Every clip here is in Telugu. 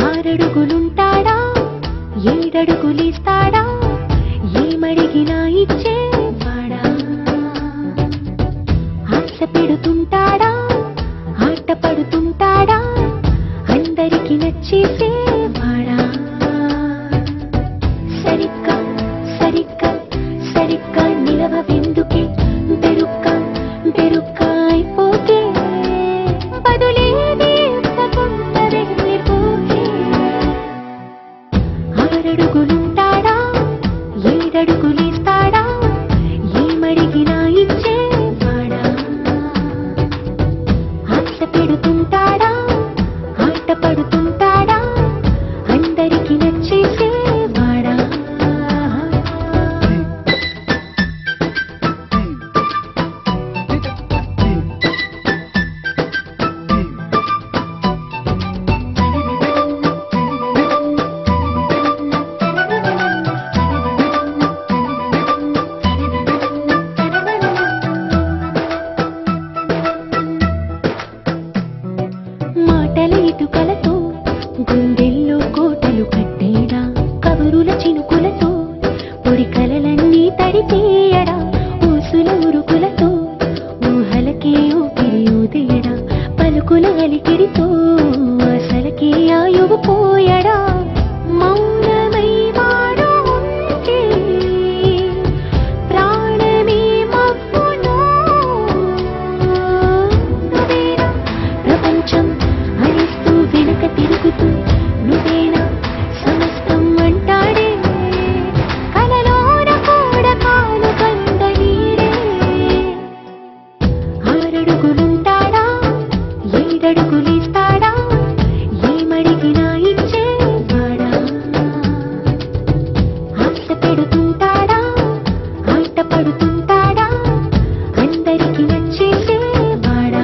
ఆరడుగులుంటాడా ఏడడుగులిస్తాడా ఏమడిగినా ఇచ్చేవాడా ఆశ పెడుతుంటాడా ఆట పడుతుంటాడా అందరికి నచ్చేసేవాడా సరిగ్గా సరిగ్గా సరిగ్గా నిలవెందుకే బెరుక్క బెరుక్క అయిపోతే బదులేది ఆరడుగులుంటాడా ఏడడుగులిస్తాడా ఏమడిగినా ఇచ్చేవాడా ఆశ పెడుతుంటాడా ఆట పడుతుంటాడా అందరికి నచ్చేసేవాడా మాటల ఇటుకలతో గుండెల్లో కోటలు కట్టేడా కబురుల చినుకులతో పొడి కలలన్నీ తడిపేయడా ఊసుల ఉరుకులతో ఊహలకే ఊపిరి ఊదేయడా పలుకుల అలికిడితో అసలకే ఆయువు పోయడా మౌనమై వాడు ఉంటే ప్రాణమే మబ్బును నువ్వేనా ప్రపంచం అరిస్తూ వెనుక తిరుగుతూ నువ్వేనా సమస్తం అంటాడే కలలోన కూడా కాలు కంద నీడే ఆరడుగులుంటాడా ఏడడుగులిస్తాడా ఏమడిగినా ఇచ్చేవాడా ఆశ పెడుతుంటాడా ఆట పడుతుంటాడా అందరికి నచ్చేసేవాడా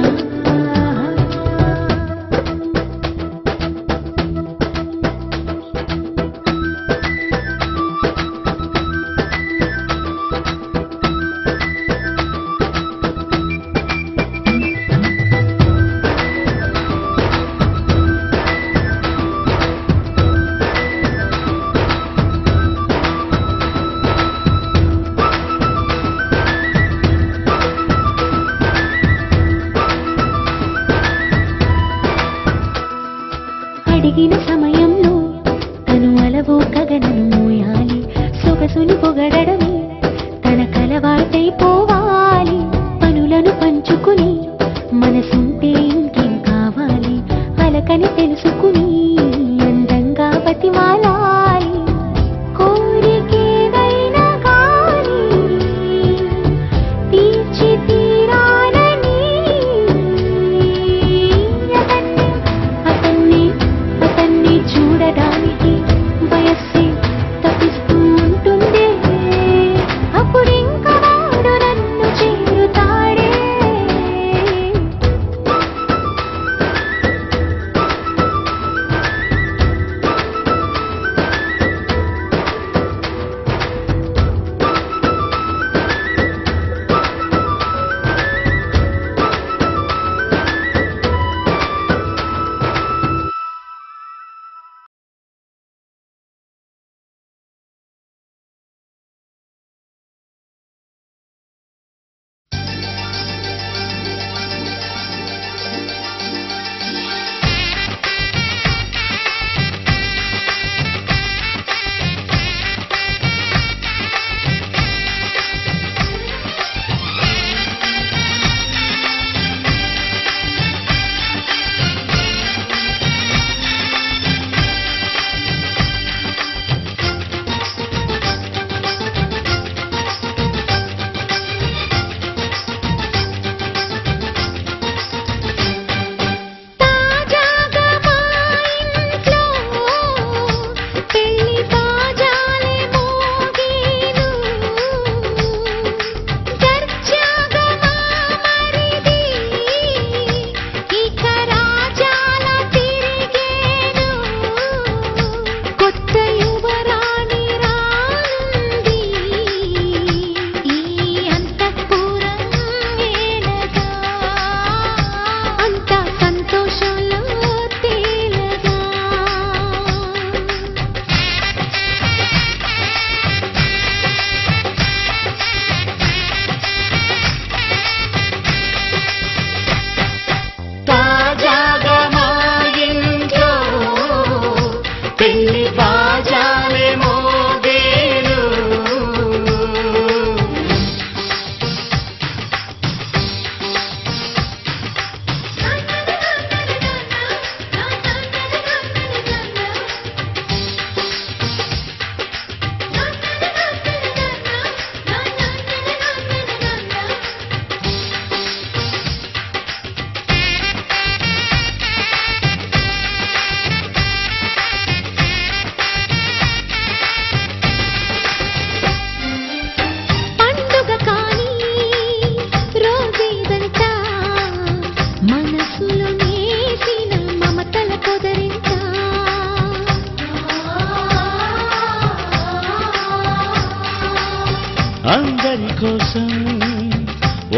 అందరి కోసం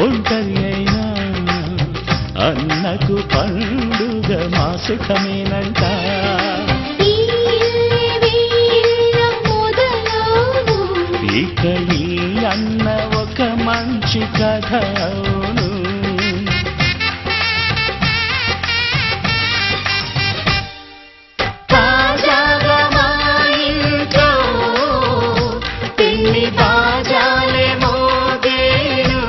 ఒంటరి అయినా అన్నకు పండుగ మా సుఖమేనంట. ఇక ఈ అన్న ఒక మంచి కథ అవును. తాజాగా మా ఇంట్లో పెళ్లి బాజాలే మోగేను.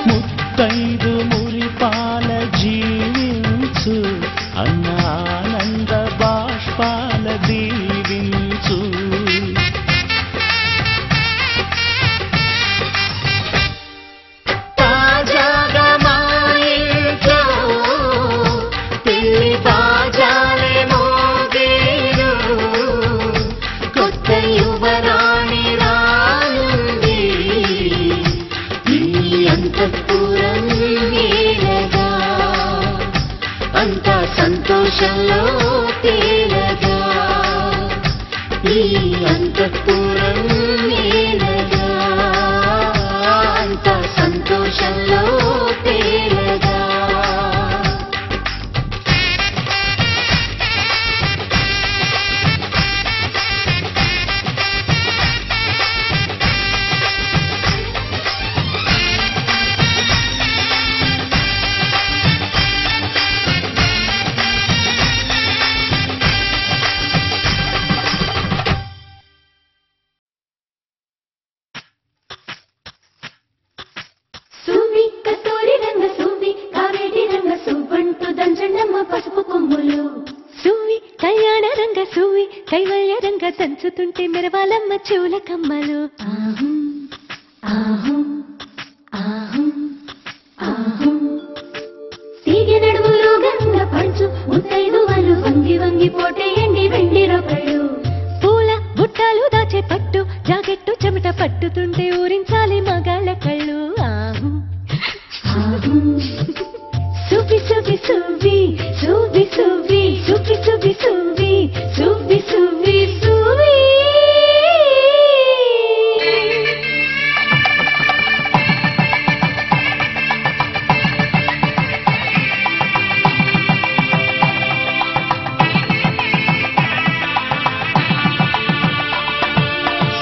ముత్తైదు మురిపాల జీవించు అన్న ఆనంద బాష్పాల దీవించు. తాజాగా మా ఇంట్లో పెళ్లి బాజాలే మోగేను. కొత్త యువరాణి రానుంది ఈ అంతఃపురం ఏలగా. అంతా సంతోషంలో తేలగా ఈ అంతఃపురం ఏలగా. అంతా సంతోషంలో తేలగా. పసుపు కొమ్ములు సూవి కళ్యాణ రంగ సూవి కైవల్య రంగ దంచుతుంటే మెరవాలమ్మ చెవుల కమ్మలు. ఆహు ఆహు ఆహు ఆహు సీగి నడుములు గంగ పంచు ముత్తైదు వాళ్ళు వంగి వంగి పోటేయండి వెండి రొకళ్ళు. పూల బుట్టాలు దాచే పట్టు జాకెట్టు చెమట పట్టుతుంటే ఊరించాలి మగాళ్ళ కళ్ళు. ఆహు ఆహు సువి సువి సువి సువి సువి సువి సువి సువి సువి సువి సువి.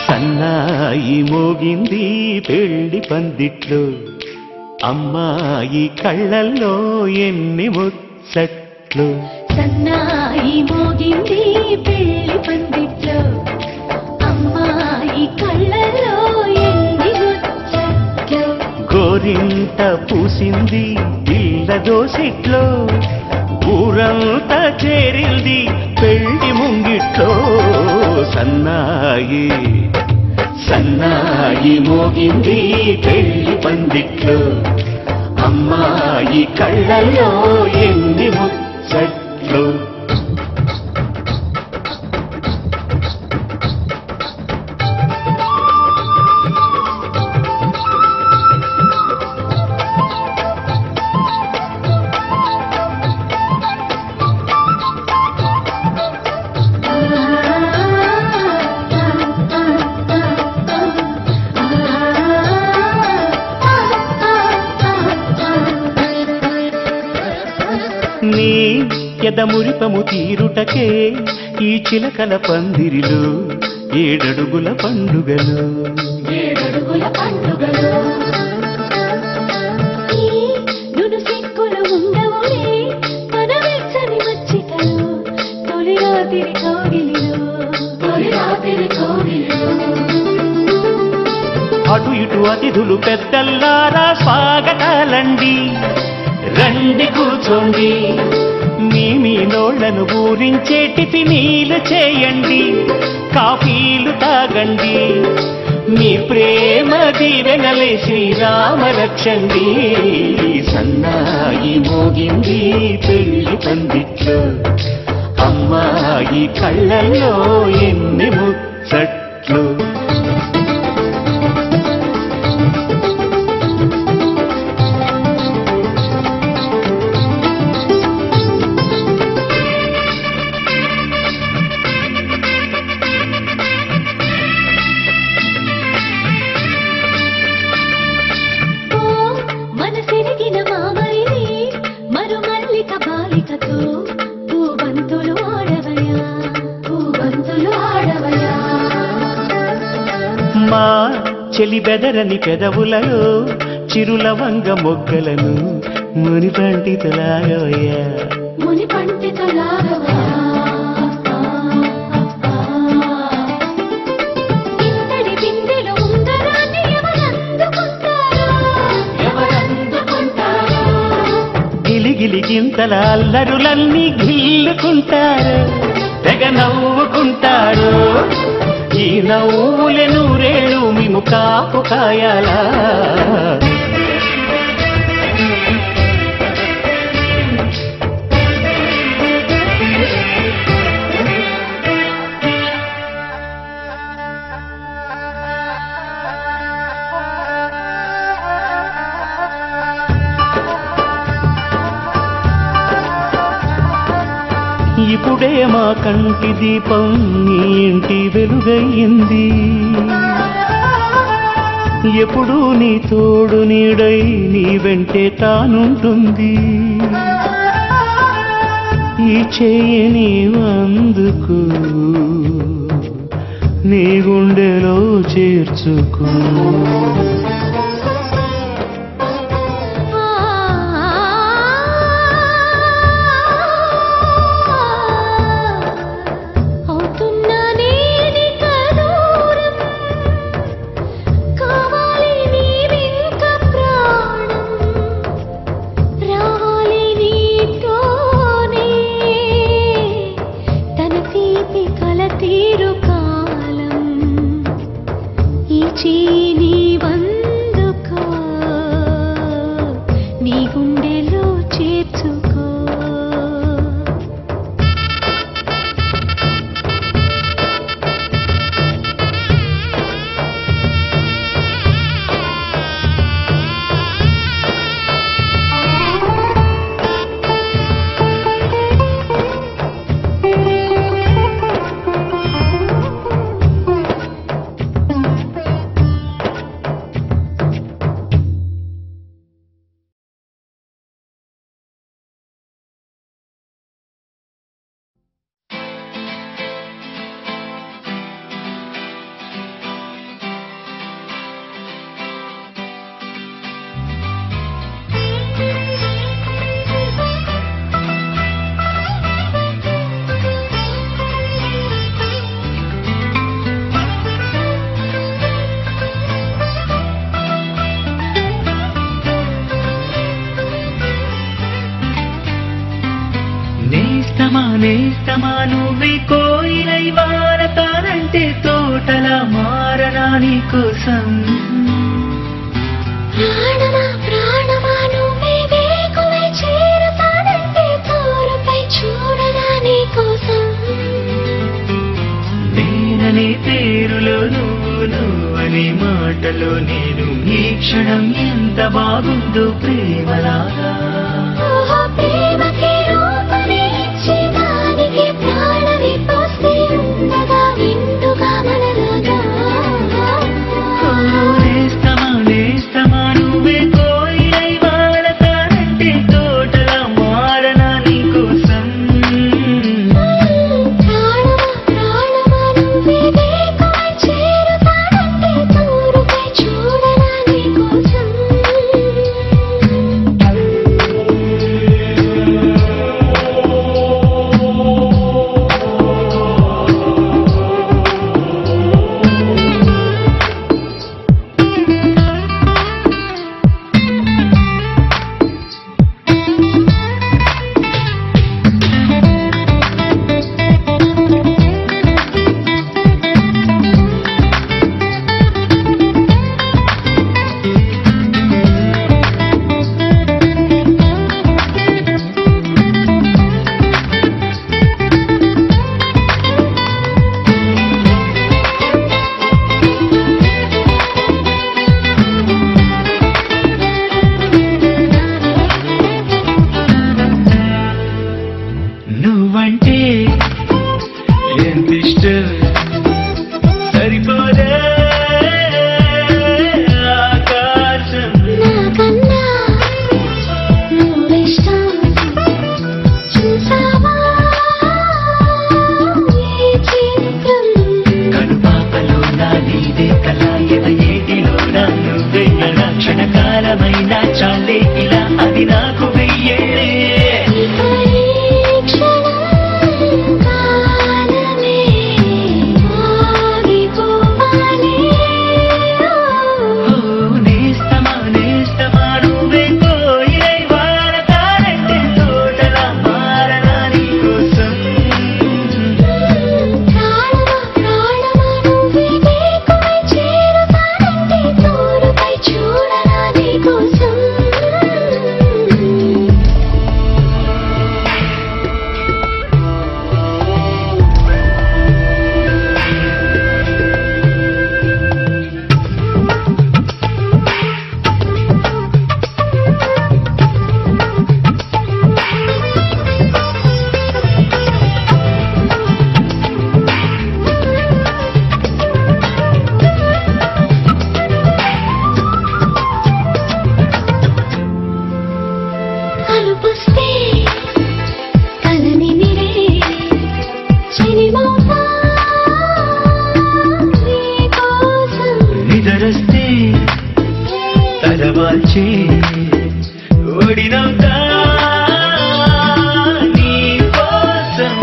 సన్నాయి మోగింది పెళ్లి పందిట్లో. అమ్మాయి కళ్ళల్లో ఎన్ని ముచ్చట్లు. సన్నాయి మోగింది పెళ్లి పందిట్లో. అమ్మాయి కళ్ళల్లో ఎన్ని ముచ్చట్లు. గోరింట పూసింది ఇళ్ళ దోసిట్లో. ఊరంతా చేరింది పెళ్లి ముంగిట్లో. సన్నాయి సన్నాయి మోగింది పెళ్లి పందిట్లో. అమ్మాయి కళ్ళల్లో ఎన్ని ముచ్చట్లు. నీ ఎదమురిపము తీరుటకే ఈ చిలకల పందిరిలో ఏడడుగుల పండుగలు. నును సిక్కులు ఉండవులే మన వెచ్చని మచ్చికలు తొలి రాత్రి అటు ఇటు అతిథులు పెద్దల్లారా స్వాగతాలండి, రండి కూర్చోండి, మీ నోళ్లను ఊరించే టిఫినీలు చేయండి, కాఫీలు తాగండి, మీ ప్రేమ దీవెనలే శ్రీరామ రక్షండి. సన్నాయి మోగింది పెళ్లి పందిట్లో, అమ్మాయి కళ్ళల్లో ఎన్ని ముచ్చట్లు. మా చెలి బెదరని పెదవులలో చిరులవంగ మొగ్గలను మునిపంటితలాగవయ్యా, గిలిగిలి గింతల అల్లరులన్నీ గిల్లుకుంటారు, తెగ నవ్వుకుంటారు. ఈ నవ్వులే నూరేళ్ళు మేము కాపు కాయాలా. ఇప్పుడే మా కంటి దీపం నీ ఇంటి వెలుగయ్యింది, ఎప్పుడూ నీ తోడు నీడై నీ వెంటే తానుంటుంది. ఈ చేయని అందుకు నీ గుండెలో చేర్చుకో. నేస్తమా నువ్వే కోయిలై వారతానంటే తోటలా మారనా నీ కోసం. ప్రాణమా ప్రాణమా నువ్వే వేకువై చేరతానంటే తోరుపై చూడనా నీ కోసం. నేననే పేరులో నువ్వనే మాటలో నేను ఈ క్షణం ఎంత బాగుందో ప్రేమలాగా. ప్రేమకి రూపమే ఇచ్చి దానికి ప్రాణమి పోస్తే ఉండగా నిండుగా మనలాగా. నేస్తమా నువ్వే కోయిలై వాడతానంటే తోటలా మారనా నీ కోసం. ప్రాణమా ప్రాణమా నువ్వే వేకువై చేరతానంటే తోరుపై చూడనా నీ కోసం. ఎంత ఇష్టం సరిపోదే ఆకాశం నాకన్నా నువ్విష్టం చూసావా ఈ చిత్రం కనుపాపలో నా నీదే కళ ఏటిలో నా నువ్వే నా క్షణకాలమైన చాలే ఇలా అది నాకు వెయ్యేళ్ళే ఇక ఈ క్షణం కాలమే ఆగిపోవాలి నేస్తమా నేస్తమా నువ్వే కోయిలై వాడతానంటే తోటలా మారనా నీకోసం ప్రాణమా ప్రాణమా నువ్వే నీకై చేరుతానంటే తోడుపై చూడనా నీకోసం కలుపుస్తే కలని నిరే చిరిమౌతా నీకోసం నిదరస్తే తలవాల్చే ఒడినవుతా నీకోసం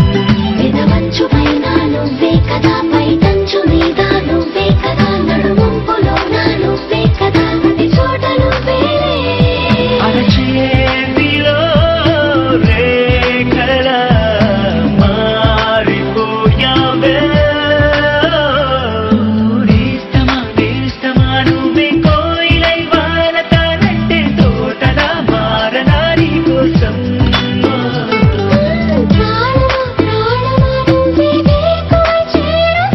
వినవంచుపైన నువ్వే కదా పైటంచు మీద నువ్వే కదా నడుముంపులో నా నువ్వే కదా ప్రతి చోట నువ్వేలే అరచేతిలో రేఖల మారిపోయావే నేస్తమా నేస్తమా నువ్వే కోయిలై వాడతానంటే తోటలా మారనా నీకోసం ప్రాణమా ప్రాణమా నువ్వే నీకై చేరుతానంటే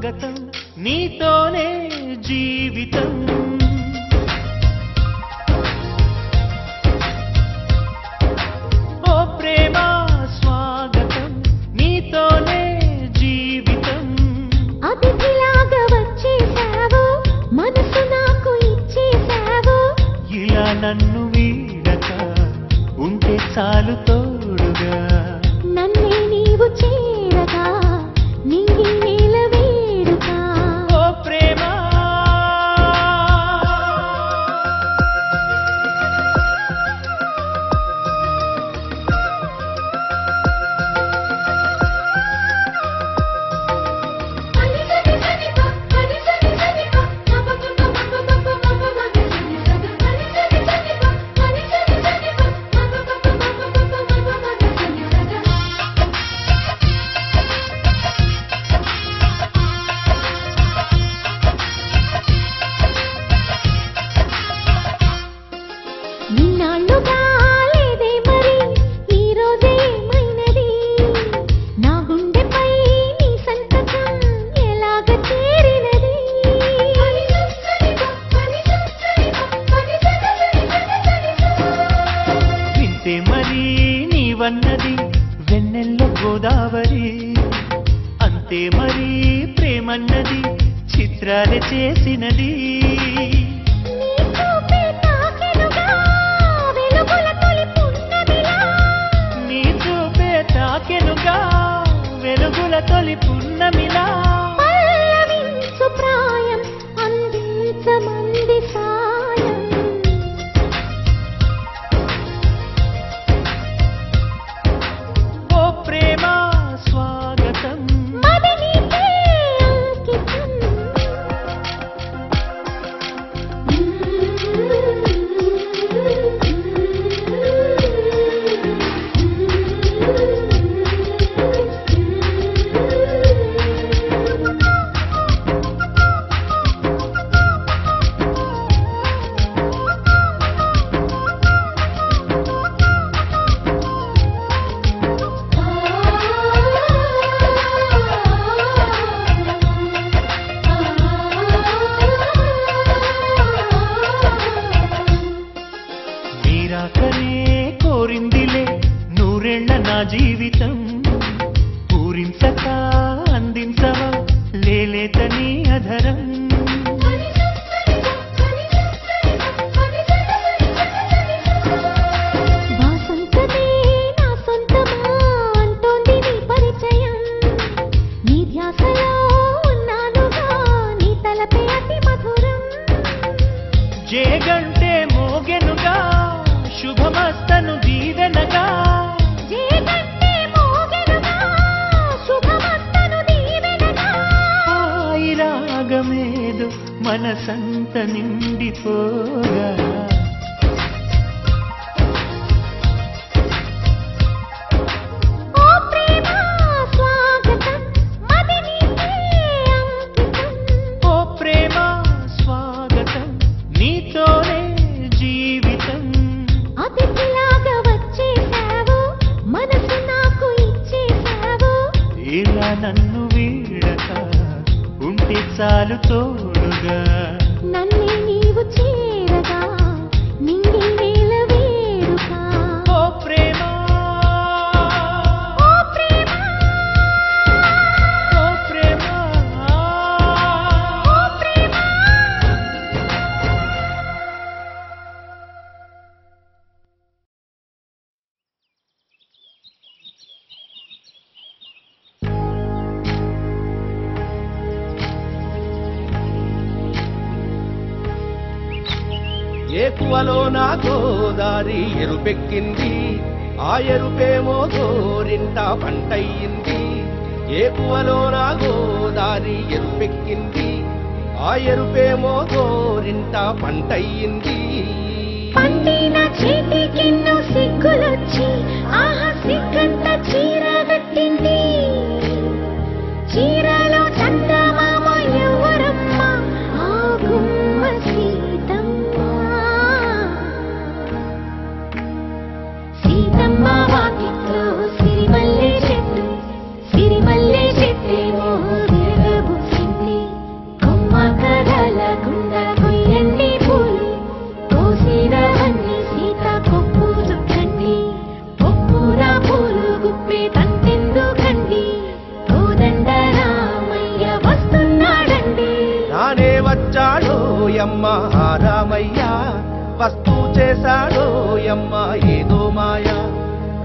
స్వాగతం నీతోనే జీవితం ఓ ప్రేమ స్వాగతం నీతోనే జీవితం అతిథిలాగా వచ్చేసావు మనసు నాకు ఇచ్చేసావు ఇలా నన్ను వీడక ఉంటే చాలు తోడుగా నన్నే నీవు చేరగా నింగి నేల వేడుక ఓ ప్రేమ నిన్నాళ్ళుగా లేదే మరి ఈ రోజే ఏమైనది నా గుండెపై నీ సంతకం ఎలాగ చేరినది వింటే మరి నీవన్నది వెన్నెల్లో గోదావరి అంతే మరి ప్రేమన్నది చిత్రాలే చేసినది నీ చూపే తాకెనుగా వెలుగుల తొలి పున్నమిలా పల్లవించు ప్రాయం అందించమంది సాయం ఓ ప్రేమ స్వాగతం మది నీకే అంకితం నీరాకనే కోరిందిలే నూరేళ్ల నా జీవితం పూరించక అందించవా లేలేత నీ అధరం వాసంతనే నా సొంతమా అంటోంది నీ పరిచయం నీ ధ్యాసలో ఉన్నానుగా నీ తలపే అతి మధురం జేగంటే మోగెనుగా శుభమస్తను దీవెనగా జేగంటే మోగెనుగా శుభమస్తను దీవెనగా హాయి రాగమేదు మనసంత నిండిపోగా ఓ ప్రేమ స్వాగతం మది నీకే అంకితం ఓ ప్రేమ స్వాగతం నీతోనే జీవితం అతిథిలాగా వచ్చేసావు మనసు నాకు ఇచ్చేసావు ఇలా నన్ను వీడక ఉంటే చాలు తోడుగా నన్నే నీవు చేరగా నింగి నేల వేడుక ఓ ప్రేమ ఓ ప్రేమ ఓ ప్రేమ ఓ ప్రేమ ఏకువలో నా గోదారి ఎరుపెక్కింది ఆ ఎరుపేమో గోరింట పంటయ్యింది ఏకువలో నా గోదారి ఎరుపెక్కింది ఆ ఎరుపేమో గోరింట పంటయ్యింది పండిన చేతికెన్నో సిగ్గులొచ్చి ఆహా సిగ్గంత చీర కట్టింది చీరలో చందమామ ఎవరమ్మ ఆ గుమ్మ సీతమ్మ సీతమ్మ వాకిట్లో సిరిమల్లె చెట్టు సిరిమల్లె చెట్టేమో విరగబూసింది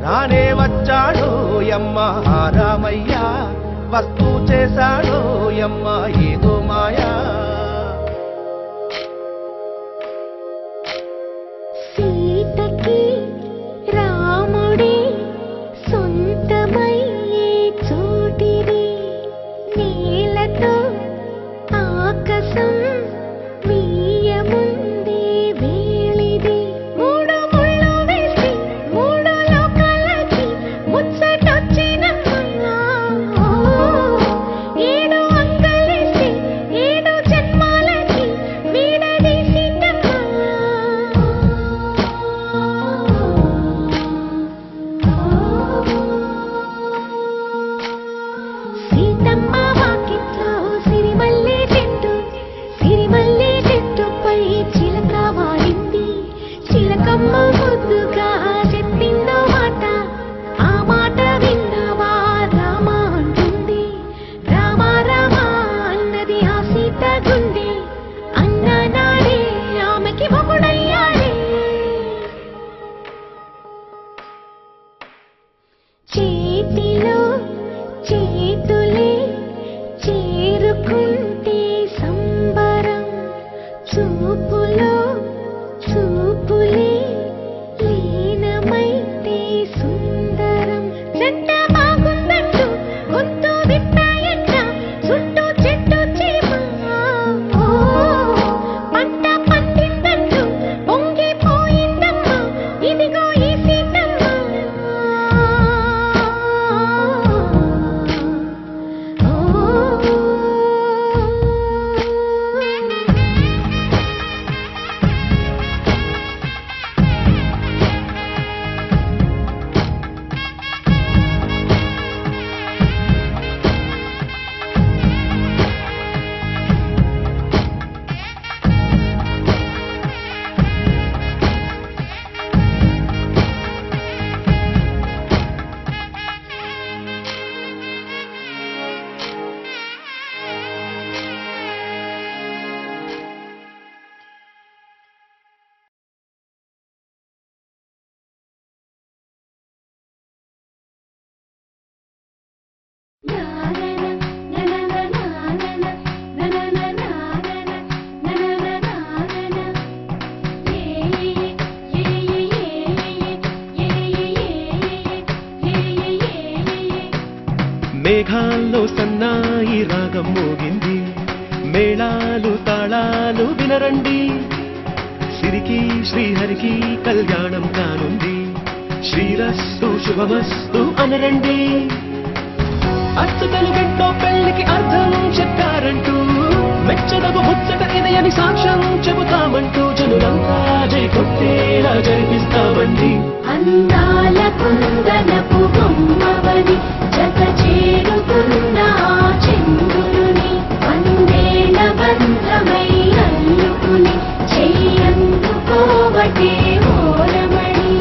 రానే వచ్చాడో యమ్మ రామయ్య, వస్తూ చేశాడో యమ్మ ఏదో మాయా. సీతకి రాముడే సొంతమయ్యే చోటిది, నేలతో ఆకాశం మీయముందే వేళిది. మూడు ముళ్ళు వేసి మూడు లోకాలకి ముచ్చటొచ్చినమ్మా, ఏడు అంగలేసి ఏడు జన్మాలకి వీడదీసిటమ్మా. సీతమ్మ వాకిట్లో సిరిమల్లె చెట్టు, సిరిమల్లె చెట్టుపై చిలక వాడింది. చిలకమ్మ ముద్దుగా చెప్పిందో మాట, ఆ మాట విన్నవా రామ అంటుంది. రామ రామ అన్నది ఆ సీత గుండె, అన్న నాడే ఆమెకి మొగుడయ్యాడే. చేతిలో చేతులే చేరుకుంటే సంబరం, చూపులో చూపులే లీనమైతే సుందరం. జంట బాగుందంటూ గొంతు విప్పాయంట చుట్టూ చెట్టు చీమ, పంట పండిందంటూ పొంగిపోయిందమ్మా ఇదిగో ఈ సీతమ్మ. మేఘాల్లో సన్నాయి రాగం మోగింది, మేళాలు తాళాలు వినరండి. సిరికి శ్రీహరికి కళ్యాణం కానుంది, శ్రీరస్తు శుభమస్తు అనరండి. అచ్చతలు గంటో పెళ్లికి అర్థం చెప్పారంటూ, మెచ్చదగు ముచ్చట ఇది అని సాక్ష్యం చెబుతామంటూ, జనులంతా జై కొట్టేలా జరిపిస్తామండి. అందాల కుందనపు బొమ్మవని జత చేరుకున్న చంద్రుని, వందేల బంధమై అల్లుకుని చెయ్యందుకోవటే ఓరమణి.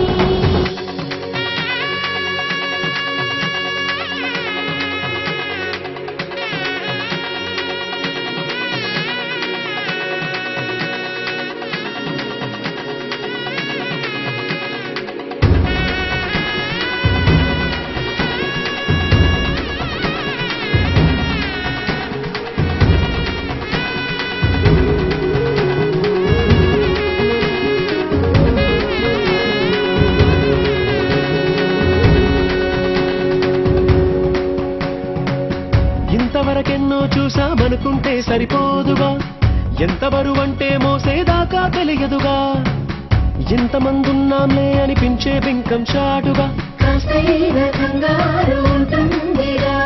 ఇంతవరకెన్నో చూసామనుకుంటే సరిపోదుగా, ఎంత బరువంటే మోసేదాకా తెలియదుగా. ఇంతమందున్నాంలే అనిపించే బింకం చాటుగా, కాస్తైన కంగారు ఉంటుందిరా.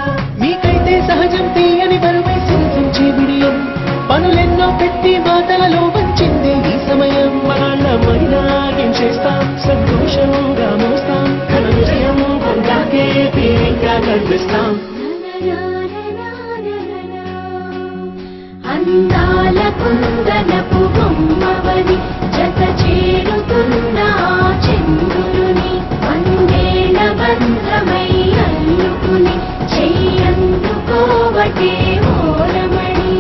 మీకైతే సహజం తీయని బరువై సింధించే విడియం, పనులెన్నో పెట్టి మాటలలో వంచింది ఈ సమయం. మనాళ్ళమైనా ఏం చేస్తాం, సంతోషంగా మోస్తాం, ఘన విజయం పొందాకే తీరిగ్గా కనిపిస్తాం. అందాల కుందనపు బొమ్మవని జత చేరుకున్న చంద్రుని, వందేల బంధమై అల్లుకుని చెయ్యందుకోవటే ఓరమణి.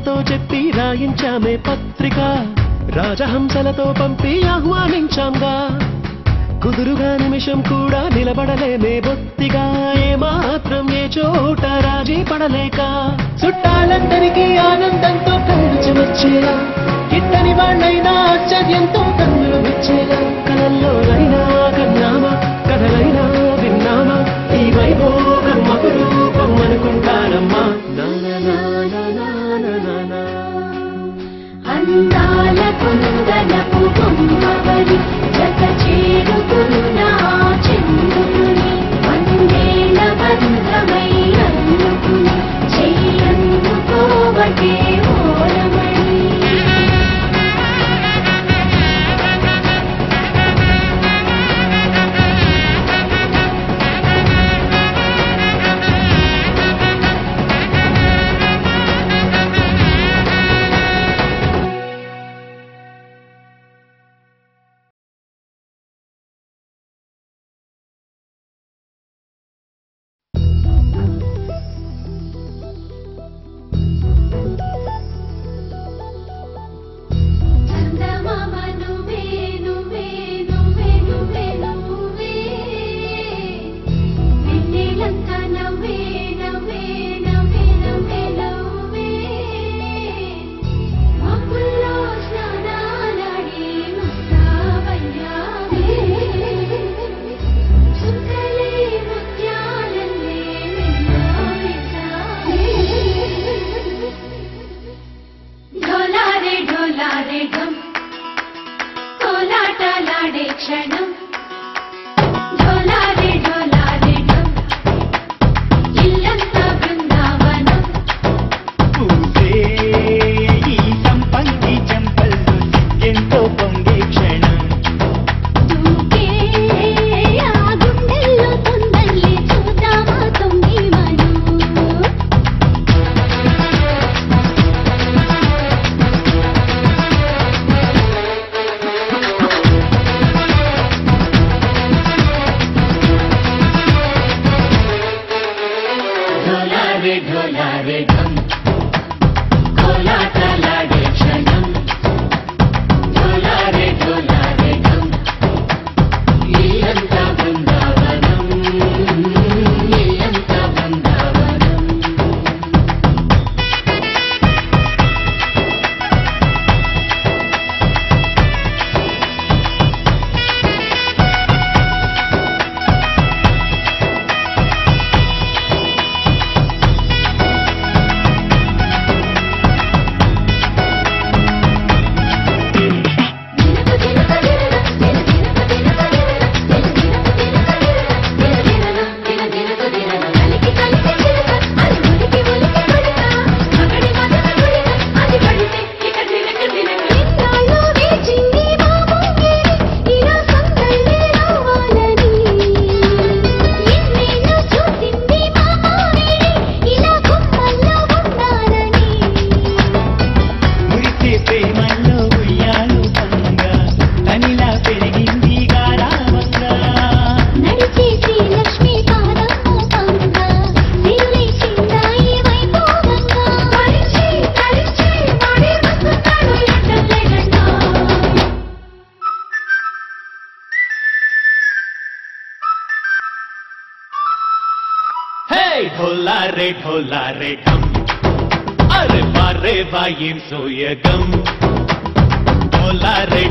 మాటలతో చెప్పి రాయించామే పత్రిక రాజహంసలతో పంపి ఆహ్వానించాంగా కుదురుగా నిమిషం కూడా నిలబడలేమే బొత్తిగా ఏమాత్రం ఏ చోట రాజీ పడలేక చుట్టాలందరికీ ఆనందంతో కళ్ళు వచ్చేలా ఇద్దరి వాళ్ళైనా ఆశ్చర్యంతో కన్నులు వచ్చేలా కలల్లోనైనా కన్నామా కథలైనా విన్నామా ఈ వైభోగం అపురూపం అనుకుంటానమ్మా అందాల కుందనపు బొమ్మవరి జత చేరుకున్న చంద్రుని వందేల బంధమై అందుకుని చెయ్యందుకోవటే ఓరమణి ढोला रे ढम अरे बारे वायिम सोयगम ढोला रे